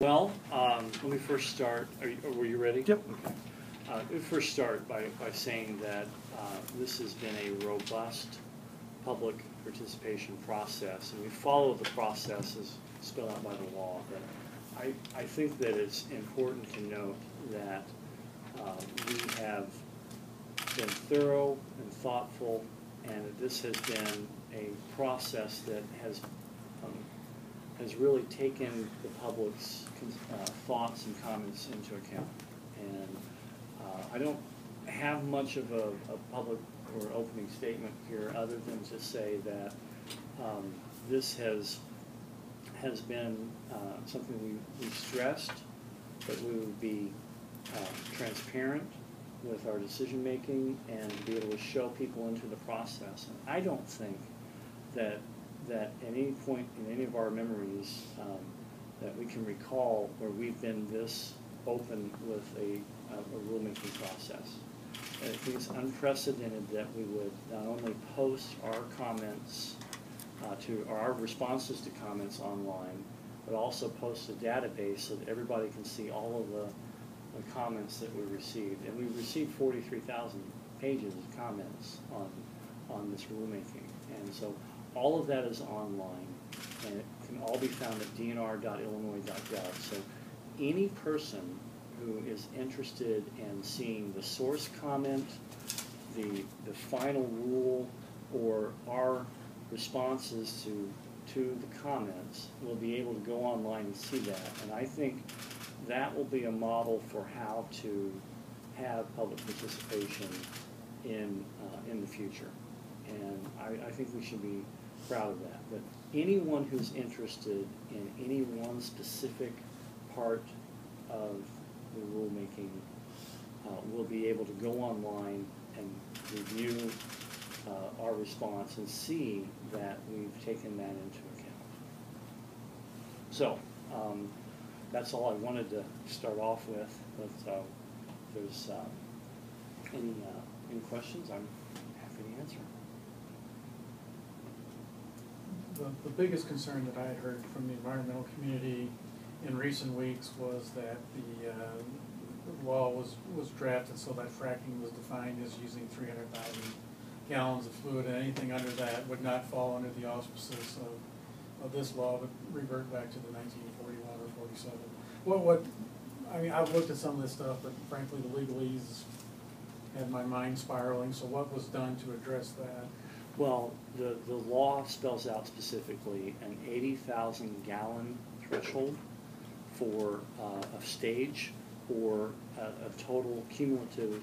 Well, let me first start. Were you ready? Yep. Okay. Let me first start by saying that this has been a robust public participation process, and we follow the process as spelled out by the law. But I think that it's important to note that we have been thorough and thoughtful, and that this has been a process that has really taken the public's thoughts and comments into account. And I don't have much of a public or opening statement here other than to say that this has been something we stressed, that we would be transparent with our decision making and to be able to show people into the process. And I don't think that at any point in any of our memories that we can recall where we've been this open with a rulemaking process. And I think it's unprecedented that we would not only post our comments our responses to comments online, but also post a database so that everybody can see all of the comments that we received. And we received 43,000 pages of comments on this rulemaking. And so all of that is online, and it can all be found at dnr.illinois.gov. So any person who is interested in seeing the source comment, the final rule, or our responses to the comments will be able to go online and see that. And I think that will be a model for how to have public participation in the future. And I think we should be proud of that. But anyone who's interested in any one specific part of the rulemaking will be able to go online and review our response and see that we've taken that into account. So that's all I wanted to start off with. But if there's any questions, I'm happy to answer. The biggest concern that I had heard from the environmental community in recent weeks was that the law was drafted so that fracking was defined as using 300,000 gallons of fluid, and anything under that would not fall under the auspices of this law, but revert back to the 1941 or 47. I mean, I've looked at some of this stuff, but frankly, the legalese had my mind spiraling. So what was done to address that? Well, the law spells out specifically an 80,000 gallon threshold for a stage, or a total cumulative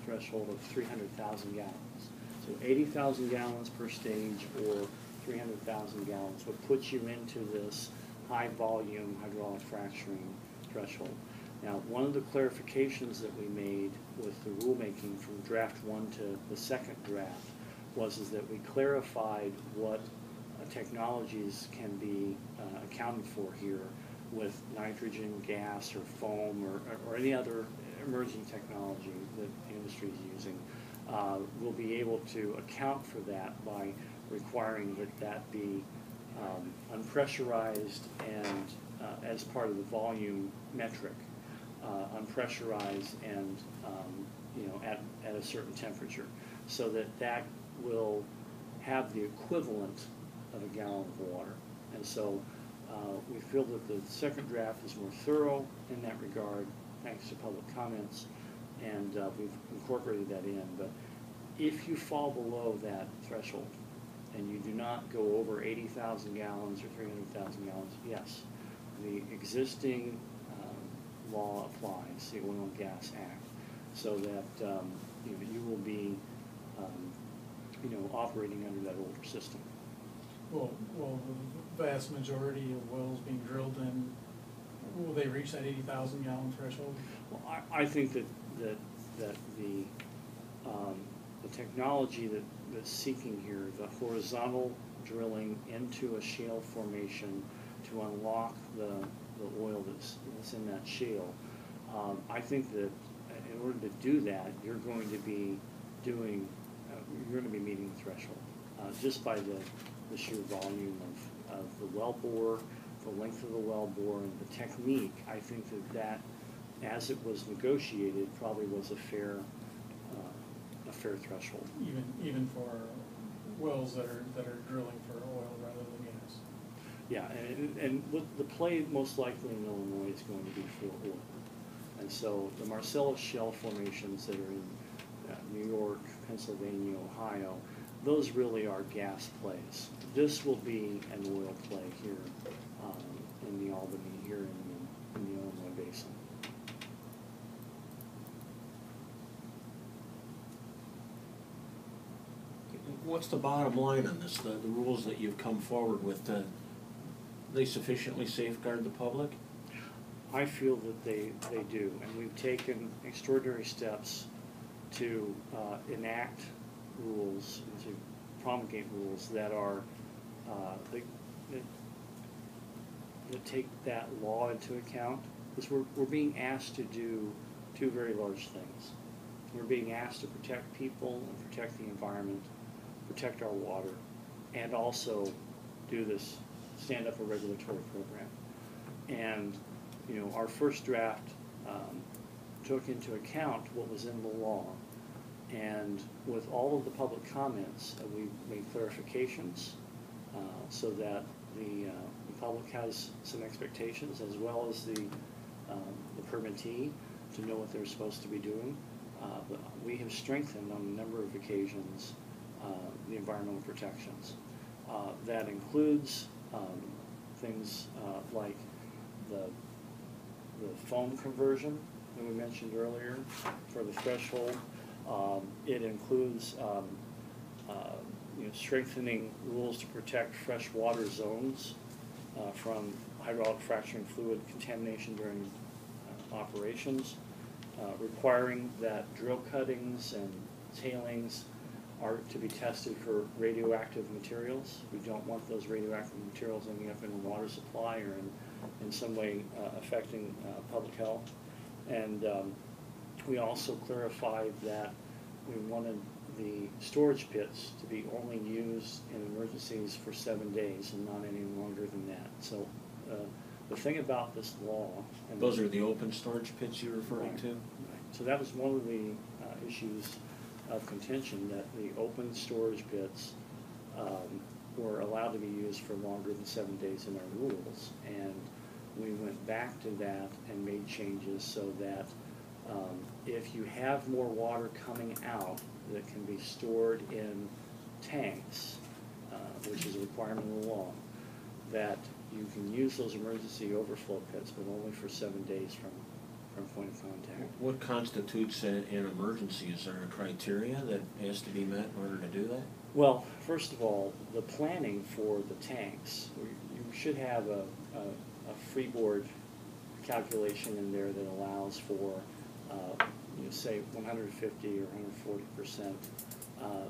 threshold of 300,000 gallons. So 80,000 gallons per stage or 300,000 gallons would put you into this high volume hydraulic fracturing threshold. Now, one of the clarifications that we made with the rulemaking from draft 1 to the second draft is that we clarified what technologies can be accounted for here with nitrogen, gas, or foam, or any other emerging technology that the industry is using. We'll be able to account for that by requiring that be unpressurized and as part of the volume metric, unpressurized and at a certain temperature, so that will have the equivalent of a gallon of water. And so we feel that the second draft is more thorough in that regard, thanks to public comments, and we've incorporated that in. But if you fall below that threshold and you do not go over 80,000 gallons or 300,000 gallons, yes, the existing law applies, the Oil and Gas Act, so that you will be operating under that older system. Well, the vast majority of wells being drilled in, will they reach that 80,000 gallon threshold? Well, I think that the technology that's seeking here, the horizontal drilling into a shale formation to unlock the oil that's in that shale, I think that in order to do that, you're going to be meeting the threshold just by the sheer volume of the well bore, the length of the well bore, and the technique, I think that as it was negotiated, probably was a fair threshold. Even for wells that are drilling for oil rather than gas. Yeah, and what the play most likely in Illinois is going to be for oil. And so the Marcellus Shale formations that are in New York, Pennsylvania, Ohio, those really are gas plays. This will be an oil play here in the Albany, here in the Illinois basin. What's the bottom line on this? The rules that you've come forward with, they sufficiently safeguard the public? I feel that they do, and we've taken extraordinary steps to enact rules, and to promulgate rules that are that take that law into account. Because we're being asked to do two very large things. We're being asked to protect people and protect the environment, protect our water, and also do this, stand up a regulatory program. And you know, our first draft took into account what was in the law, and with all of the public comments, we made clarifications so that the public has some expectations, as well as the permittee, to know what they're supposed to be doing. But we have strengthened on a number of occasions the environmental protections. That includes things like the foam conversion that we mentioned earlier for the threshold. It includes you know, strengthening rules to protect freshwater zones from hydraulic fracturing fluid contamination during operations, requiring that drill cuttings and tailings are to be tested for radioactive materials. We don't want those radioactive materials ending up in a water supply or in some way affecting public health. And we also clarified that we wanted the storage pits to be only used in emergencies for 7 days and not any longer than that. So the thing about this law... And those are the open storage pits you're referring to? Right. So that was one of the issues of contention, that the open storage pits were allowed to be used for longer than 7 days in our rules. And we went back to that and made changes so that if you have more water coming out that can be stored in tanks, which is a requirement of the law, that you can use those emergency overflow pits, but only for 7 days from point of contact. What constitutes an emergency? Is there a criteria that has to be met in order to do that? Well, first of all, the planning for the tanks, you should have a freeboard calculation in there that allows for, you know, say 150 or 140%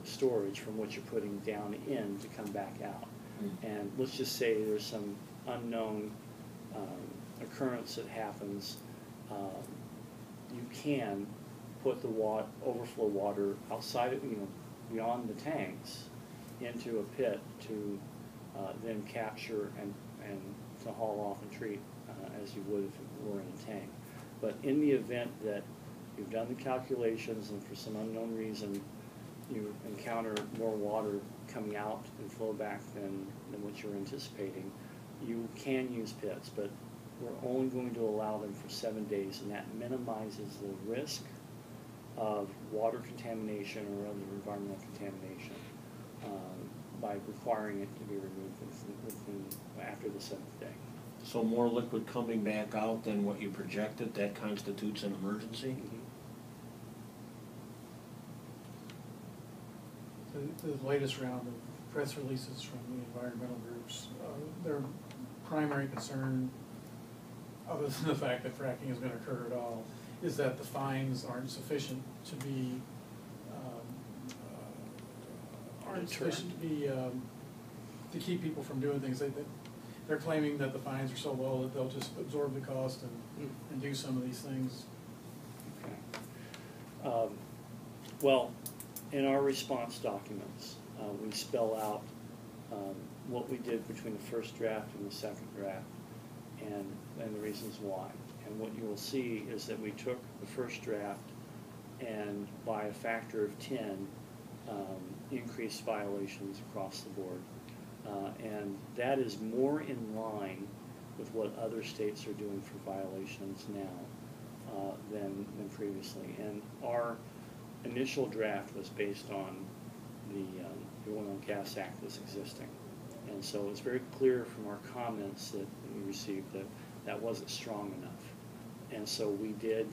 storage from what you're putting down in to come back out. And let's just say there's some unknown occurrence that happens. You can put the overflow water outside of, you know, beyond the tanks into a pit to then capture and to haul off and treat as you would if it were in a tank. But in the event that you've done the calculations and for some unknown reason you encounter more water coming out and flow back than what you're anticipating, you can use pits, but we're only going to allow them for 7 days, and that minimizes the risk of water contamination or other environmental contamination by requiring it to be removed after the 7th day. So more liquid coming back out than what you projected, that constitutes an emergency? The latest round of press releases from the environmental groups, their primary concern, other than the fact that fracking is going to occur at all, is that the fines aren't sufficient to be to keep people from doing things. They're claiming that the fines are so low that they'll just absorb the cost and do some of these things. Okay. Well, in our response documents, we spell out what we did between the first draft and the second draft. and the reasons why. And what you will see is that we took the first draft and by a factor of 10 increased violations across the board. And that is more in line with what other states are doing for violations now than previously. And our initial draft was based on the Oil and Gas Act that's existing. And so it's very clear from our comments that we received that that wasn't strong enough. And so we did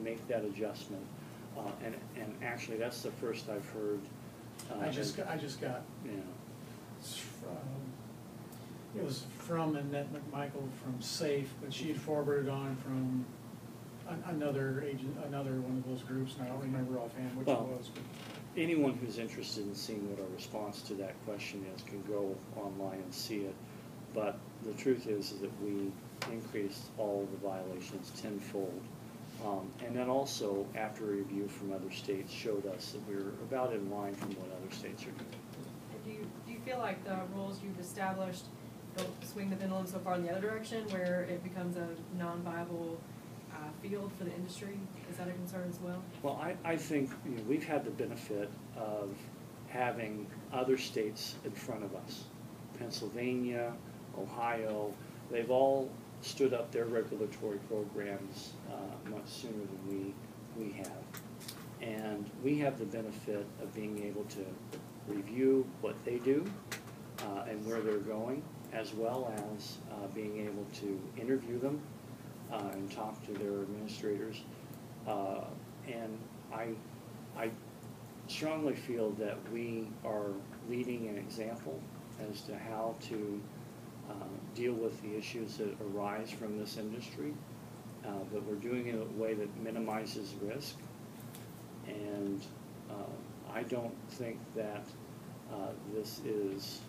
make that adjustment. And actually, that's the first I've heard. I just got, Yeah. It was from Annette McMichael from SAFE, but she had forwarded on from another agent, another one of those groups, and I don't remember offhand which it was. But anyone who's interested in seeing what our response to that question is can go online and see it. But the truth is that we increased all the violations tenfold. And then also, after a review from other states, showed us that we were about in line from what other states are doing. And do you feel like the rules you've established don't swing the pendulum so far in the other direction, where it becomes a non-viable field for the industry? Is that a concern as well? Well, I think we've had the benefit of having other states in front of us. Pennsylvania, Ohio, they've all stood up their regulatory programs much sooner than we have. And we have the benefit of being able to review what they do and where they're going, as well as being able to interview them and talk to their administrators. And I strongly feel that we are leading an example as to how to deal with the issues that arise from this industry, but we're doing it in a way that minimizes risk. And I don't think that this is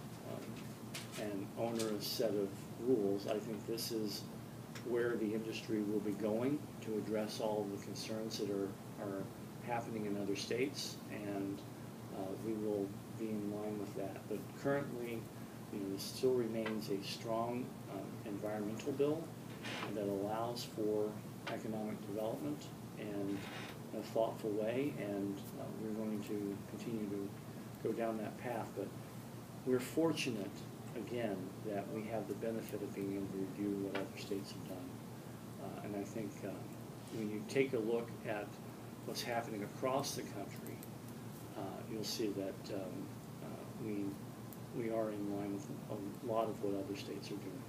an onerous set of rules. I think this is where the industry will be going to address all of the concerns that are happening in other states, and we will be in line with that. But currently, this still remains a strong environmental bill that allows for economic development in a thoughtful way, and we're going to continue to go down that path. But we're fortunate, again, that we have the benefit of being able to review what other states have done. And I think when you take a look at what's happening across the country, you'll see that we are in line with a lot of what other states are doing.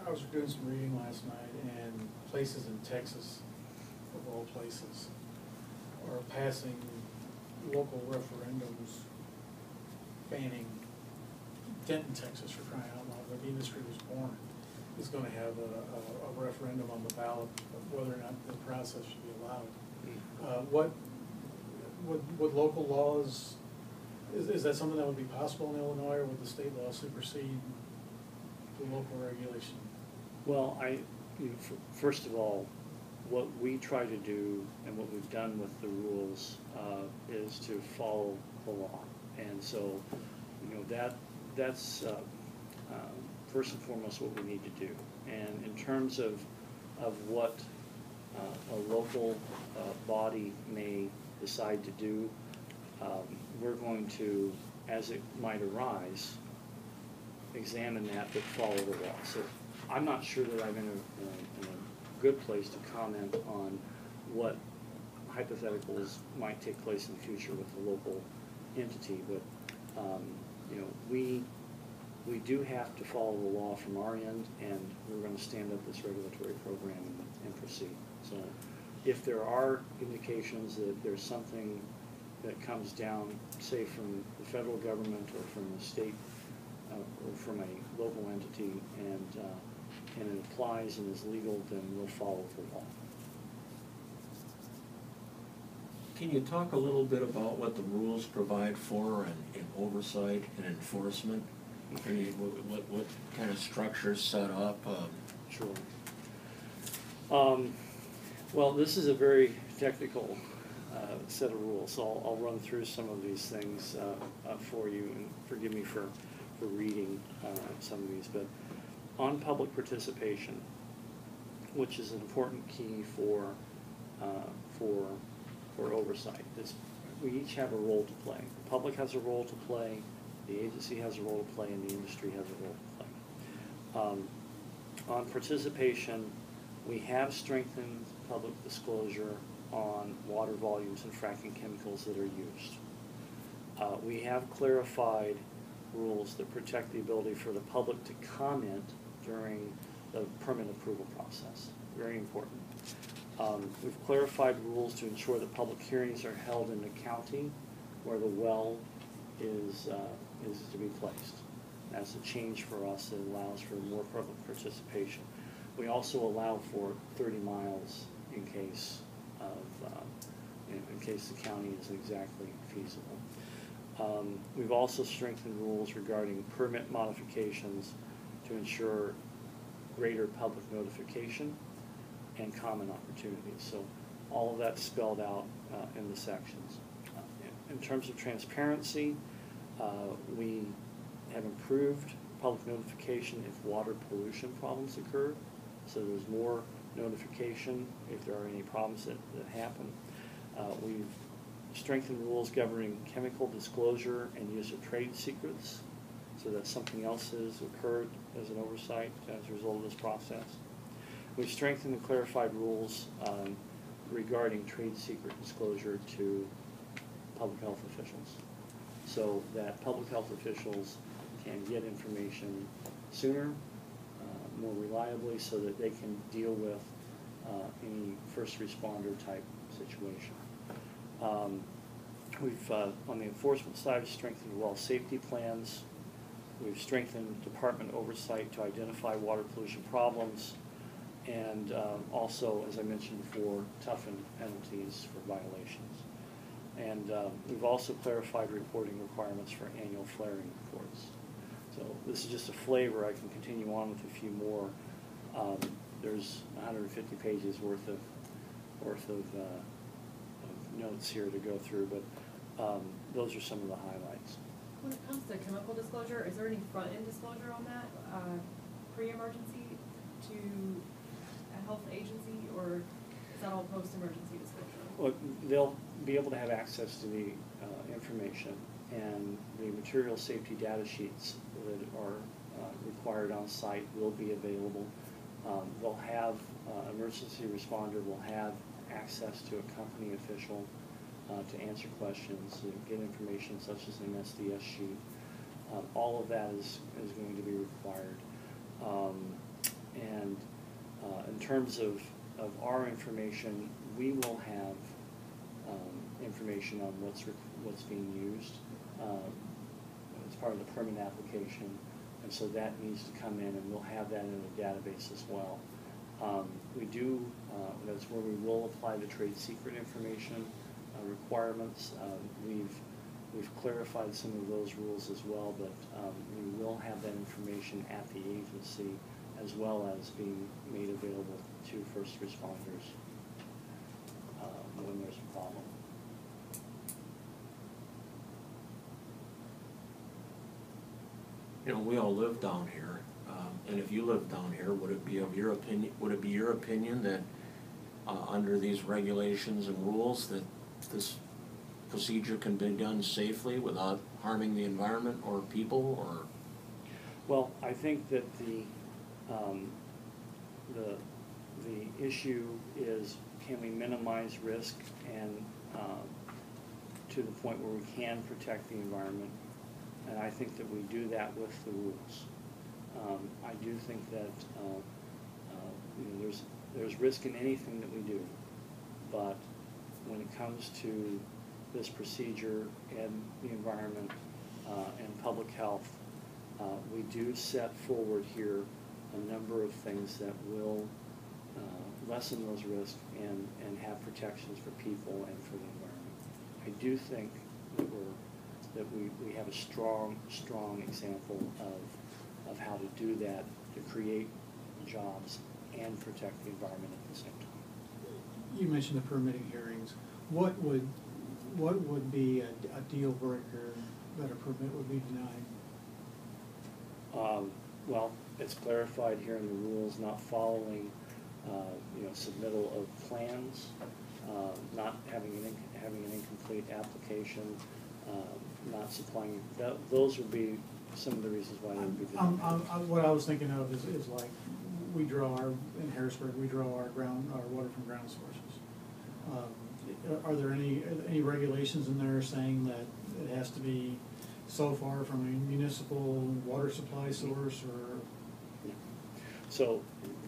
I was doing some reading last night, and places in Texas, of all places, are passing local referendums banning Denton, Texas, for crying out loud, where the industry was born, is going to have a referendum on the ballot of whether or not this process should be allowed. What would local laws, is that something that would be possible in Illinois, or would the state law supersede the local regulation? Well, first of all, what we try to do and what we've done with the rules is to follow the law. And so, that's first and foremost what we need to do. And in terms of what a local body may decide to do, we're going to, as it might arise, examine that but follow the law. So I'm not sure that I'm in a good place to comment on what hypotheticals might take place in the future with the local entity, but we do have to follow the law from our end, and we're going to stand up this regulatory program and proceed. So if there are indications that there's something that comes down, say from the federal government or from the state or from a local entity, and it applies and is legal, then we'll follow the law. Can you talk a little bit about what the rules provide for in oversight and enforcement? I mean, what kind of structures set up? Sure. Well, this is a very technical set of rules. So I'll run through some of these things for you, and forgive me for reading some of these. But on public participation, which is an important key for oversight, we each have a role to play. The public has a role to play, the agency has a role to play, and the industry has a role to play. On participation, we have strengthened public disclosure on water volumes and fracking chemicals that are used. We have clarified rules that protect the ability for the public to comment during the permit approval process. Very important. We've clarified rules to ensure that public hearings are held in the county where the well is to be placed. That's a change for us that allows for more public participation. We also allow for 30 miles in case the county isn't exactly feasible. We've also strengthened rules regarding permit modifications to ensure greater public notification and common opportunities. So all of that's spelled out in the sections. In terms of transparency, we have improved public notification if water pollution problems occur. So there's more notification if there are any problems that happen. We've strengthened rules governing chemical disclosure and use of trade secrets, so that something else has occurred as an oversight as a result of this process. We've strengthened and clarified rules regarding trade secret disclosure to public health officials, so that public health officials can get information sooner, more reliably, so that they can deal with any first responder type situation. We've, on the enforcement side, strengthened well safety plans. We've strengthened department oversight to identify water pollution problems, and also, as I mentioned before, toughened penalties for violations. And we've also clarified reporting requirements for annual flaring reports. So this is just a flavor. I can continue on with a few more. There's 150 pages worth of notes here to go through, but those are some of the highlights. When it comes to chemical disclosure, is there any front-end disclosure on that, pre-emergency to a health agency, or is that all post-emergency disclosure? Well, they'll be able to have access to the information, and the material safety data sheets that are required on site will be available. They'll have, emergency responder will have access to a company official to answer questions, to get information such as an SDS sheet. All of that is going to be required. And in terms of our information, we will have information on what's being used as part of the permit application, and so that needs to come in, and we'll have that in a database as well. We do, that's where we will apply the trade secret information requirements. We've clarified some of those rules as well, but we will have that information at the agency as well as being made available to first responders when there's a problem. You know, we all live down here, and if you live down here, would it be your opinion that under these regulations and rules that this procedure can be done safely without harming the environment or people, or? Well, I think that the issue is, can we minimize risk and to the point where we can protect the environment? And I think that we do that with the rules. I do think that you know, there's risk in anything that we do, but when it comes to this procedure and the environment and public health, we do set forward here a number of things that will lessen those risks and have protections for people and for the environment. I do think that we have a strong example of how to do that, to create jobs and protect the environment at the same time. You mentioned the permitting hearings. what would be a deal breaker that a permit would be denied? Well, it's clarified here in the rules, not following, submittal of plans, not having an incomplete application, not supplying, those would be some of the reasons why they would be denied. What I was thinking of is like, we draw in Harrisburg, we draw our water from ground sources. Are there any regulations in there saying that it has to be so far from a municipal water supply source, or? Yeah. So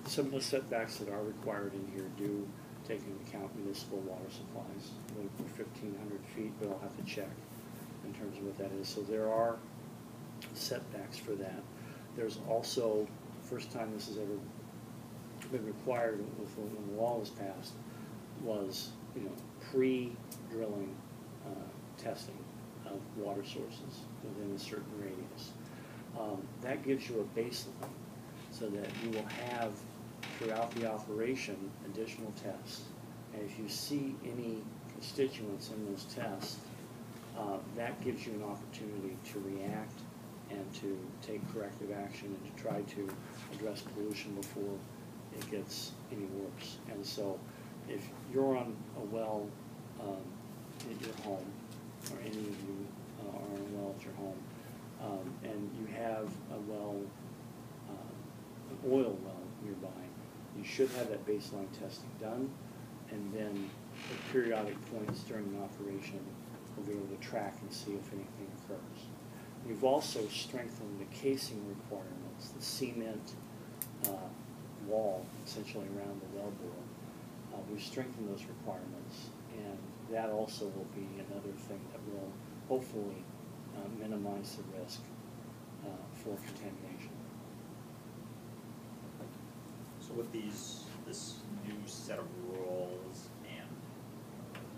some of the setbacks that are required in here do take into account municipal water supplies. We're 1,500 feet, but I'll have to check in terms of what that is. So there are setbacks for that. There's also, first time this has ever been required when the law was passed, was pre-drilling testing of water sources within a certain radius. That gives you a baseline so that you will have throughout the operation additional tests. And if you see any constituents in those tests, that gives you an opportunity to react and to take corrective action and to try to address pollution before it gets any worse. And so if you're on a well at your home, or any of you are on a well at your home, and you have a well, an oil well nearby, you should have that baseline testing done, and then at periodic points during the operation, we'll be able to track and see if anything occurs. We've also strengthened the casing requirements, the cement wall essentially around the wellbore. We've strengthened those requirements, and that also will be another thing that will hopefully minimize the risk for contamination. So with this new set of rules, and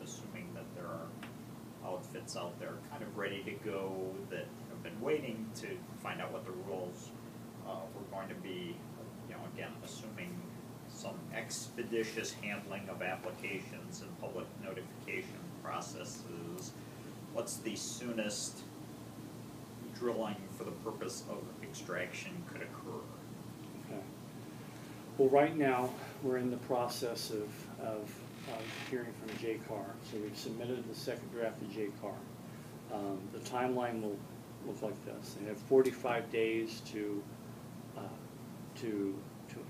assuming that there are outfits out there kind of ready to go that have been waiting to find out what the rules were going to be, again, assuming some expeditious handling of applications and public notification processes, what's the soonest drilling for the purpose of extraction could occur? Okay. Well, right now, we're in the process of hearing from JCAR. So we've submitted the second draft of JCAR. The timeline will look like this. They have 45 days to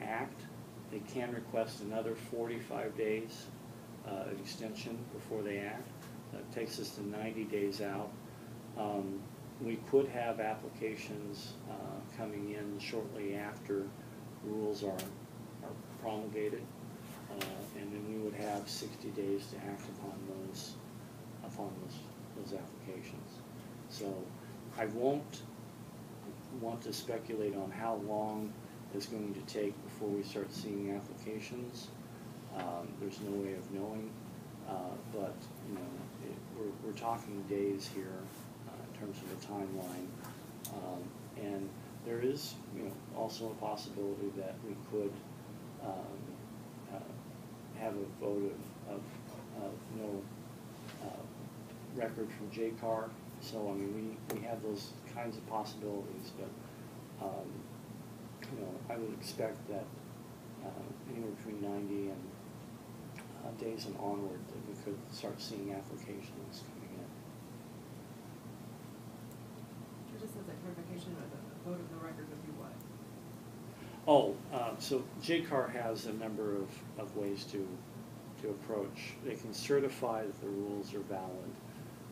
act. They can request another 45 days extension before they act. That takes us to 90 days out. We could have applications coming in shortly after rules are promulgated, and then we would have 60 days to act upon those applications. So I won't want to speculate on how long it's going to take before we start seeing applications. There's no way of knowing, but we're talking days here in terms of the timeline, and there is also a possibility that we could have a vote of no record from JCAR. So I mean we have those kinds of possibilities, but I would expect that anywhere between 90 and days and onward that we could start seeing applications coming in. Just as a clarification, the vote of no record would be what? Oh, so JCAR has a number of ways to approach. They can certify that the rules are valid.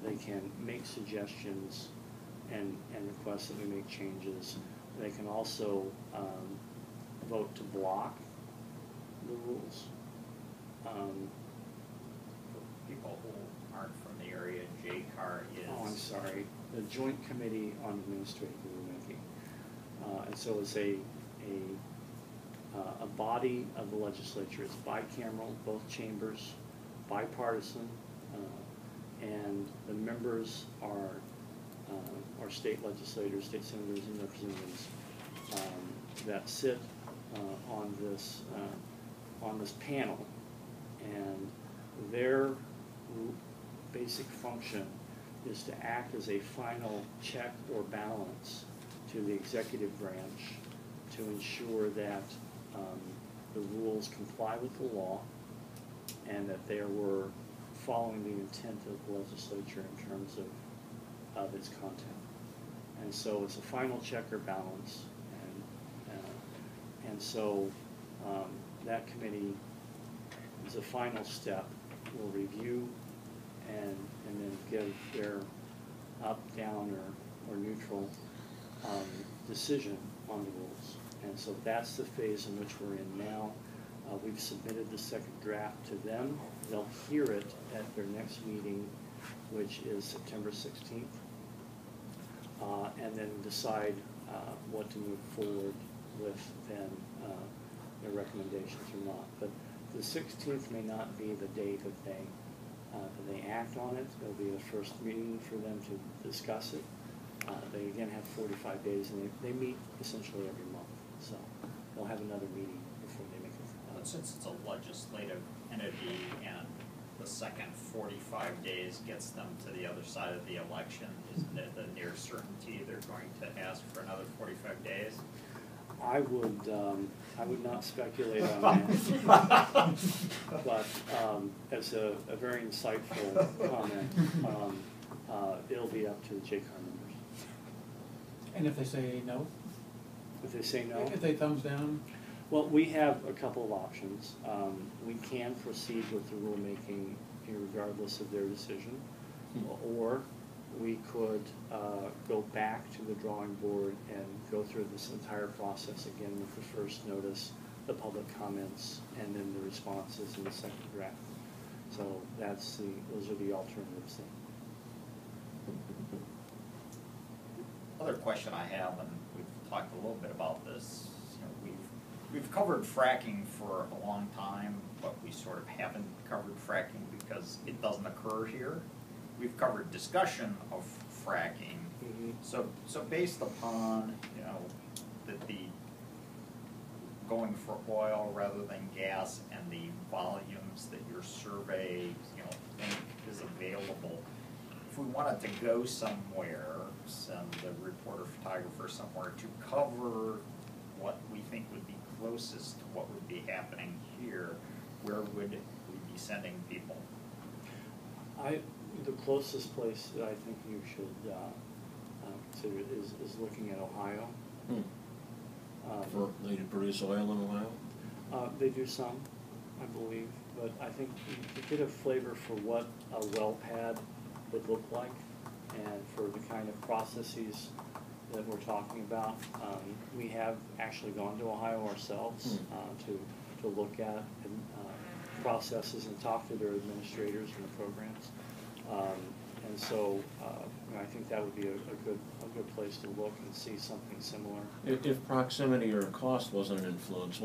They can make suggestions and request that we make changes. They can also vote to block the rules. For people who aren't from the area, JCAR is... Oh, I'm sorry. The Joint Committee on Administrative Rulemaking. And so it's a body of the legislature. It's bicameral, both chambers, bipartisan, and the members are state legislators, state senators, and representatives that sit on this panel, and their basic function is to act as a final check or balance to the executive branch to ensure that the rules comply with the law and that they were following the intent of the legislature in terms of its content. And so it's a final check or balance, and so that committee is a final step, will review and then give their up, down, or neutral decision on the rules. And so that's the phase in which we're in now. We've submitted the second draft to them. They'll hear it at their next meeting, which is September 16th, and then decide what to move forward with then their recommendations or not. But the 16th may not be the date that they act on it. It'll be the first meeting for them to discuss it. They again have 45 days, and they meet essentially every month. So they'll have another meeting before they make it. Since it's a legislative entity and the second 45 days gets them to the other side of the election, isn't it a near certainty they're going to ask for another 45 days? I would not speculate on that, but as a very insightful comment, it'll be up to the JCAR members. And if they say no? If they say no? If they thumbs down? Well, we have a couple of options. We can proceed with the rulemaking regardless of their decision, or we could go back to the drawing board and go through this entire process again with the first notice, the public comments, and then the responses in the second draft. So those are the alternatives then. Other question I have, and we've talked a little bit about this, we've covered fracking for a long time, but we sort of haven't covered fracking because it doesn't occur here. We've covered discussion of fracking. Mm-hmm. So based upon, that the going for oil rather than gas and the volumes that your survey, think is available, if we wanted to go somewhere, send the reporter photographer somewhere to cover what we think would be closest to what would be happening here, where would we be sending people? The closest place that I think you should consider is looking at Ohio. They produce oil in Ohio? They do some, I believe, but I think to get a flavor for what a well pad would look like and for the kind of processes that we're talking about, we have actually gone to Ohio ourselves to look at processes and talk to their administrators and the programs. And so I think that would be a good place to look and see something similar. If proximity or cost wasn't an influence,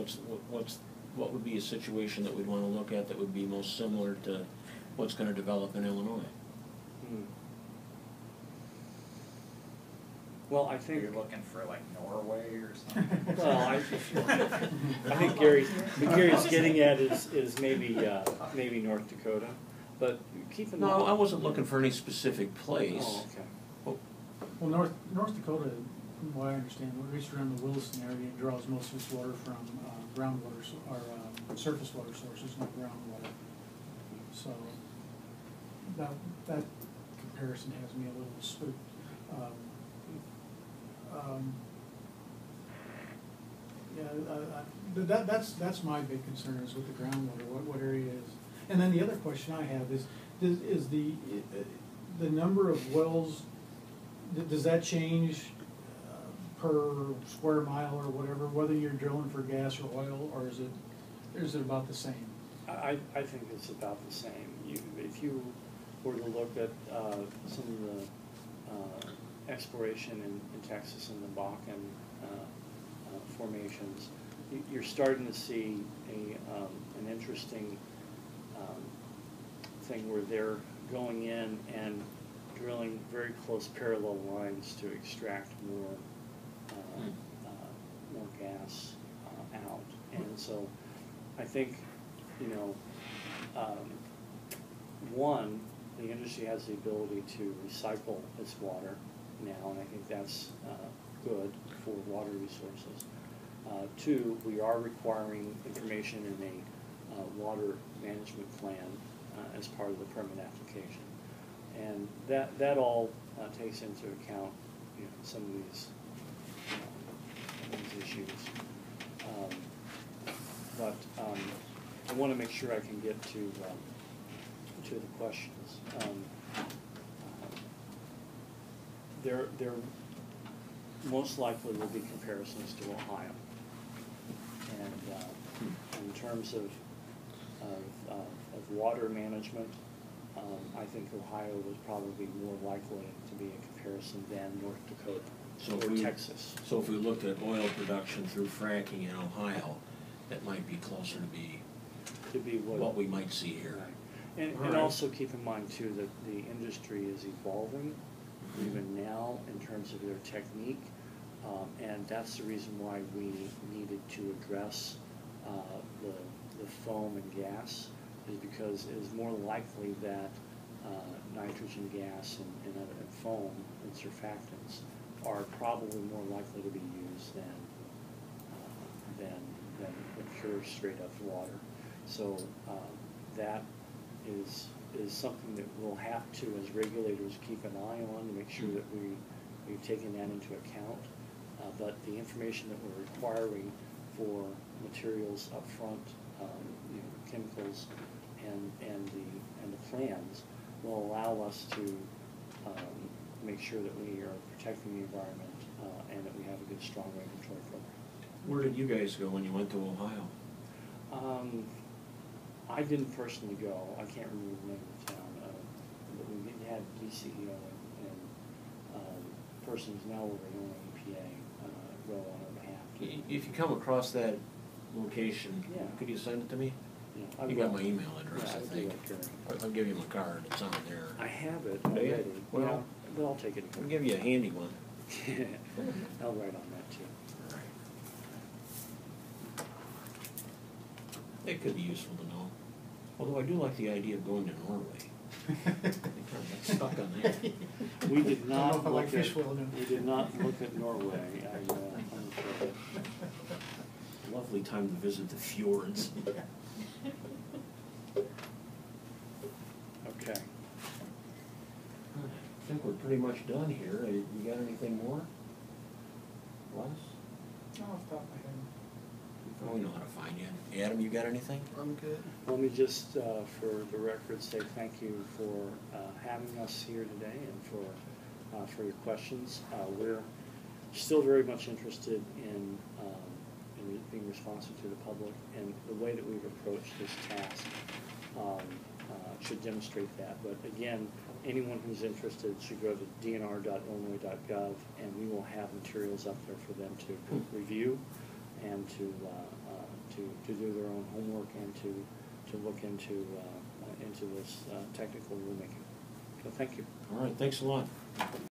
what would be a situation that we'd want to look at that would be most similar to what's going to develop in Illinois? Well, I think you're looking for like Norway or something. Well, I think Gary's getting at is maybe North Dakota, but keep in mind. No, I wasn't looking for any specific place. Oh, okay. Well, North Dakota, from what I understand, at least around the Williston area, draws most of its water from groundwater or surface water sources, not groundwater. So that comparison has me a little spooked. That's my big concern is with the groundwater, what area is. And then the other question I have is the number of wells, does that change per square mile or whatever, whether you're drilling for gas or oil, or is it about the same? I think it's about the same. If you were to look at some of the exploration in Texas and the Bakken formations, you're starting to see an interesting thing where they're going in and drilling very close parallel lines to extract more gas out. And so I think, one, the industry has the ability to recycle its water now, and I think that's good for water resources. Two, we are requiring information in a water management plan as part of the permit application. And that all takes into account, you know, some of these issues. But I want to make sure I can get to the questions. There most likely will be comparisons to Ohio. And in terms of water management, I think Ohio was probably more likely to be a comparison than North Dakota or Texas. So if we looked at oil production through fracking in Ohio, that might be closer to be what we might see here. Right. And also keep in mind too that the industry is evolving even now in terms of their technique, and that's the reason why we needed to address the foam and gas, is because it is more likely that nitrogen gas and foam and surfactants are probably more likely to be used than the pure straight up water. So that is something that we'll have to, as regulators, keep an eye on to make sure that we've taken that into account. But the information that we're requiring for materials up front, you know, chemicals and the plans will allow us to make sure that we are protecting the environment and that we have a good, strong regulatory program. Where did you guys go when you went to Ohio? I didn't personally go. I can't remember the name of the town, but we had DCEO and person who's now over in EPA go on our behalf. If you come across that location, Yeah. could you send it to me? Yeah, You got my email address, Yeah, I I'll do think. that, Gary. I'll give you my card, it's on there. I have it Do you? already. Well, yeah, but I'll take it. I'll give you a handy one. I'll write on that too. All right. It could be useful to know. Although I do like the idea of going to Norway. I think I'm stuck on that. We did Don't know not if I look like at, fish well enough. we did not look at Norway. I'm afraid. Lovely time to visit the fjords. Okay. I think we're pretty much done here. You got anything more? Les? No, off the top of my head. We know how to find you. Adam, you got anything? I'm good. Let me just, for the record, say thank you for having us here today and for your questions. We're still very much interested in being responsive to the public, and the way that we've approached this task should demonstrate that. But again, anyone who's interested should go to dnr.illinois.gov, and we will have materials up there for them to review and to do their own homework and to look into this technical rulemaking. So thank you. All right, thanks a lot.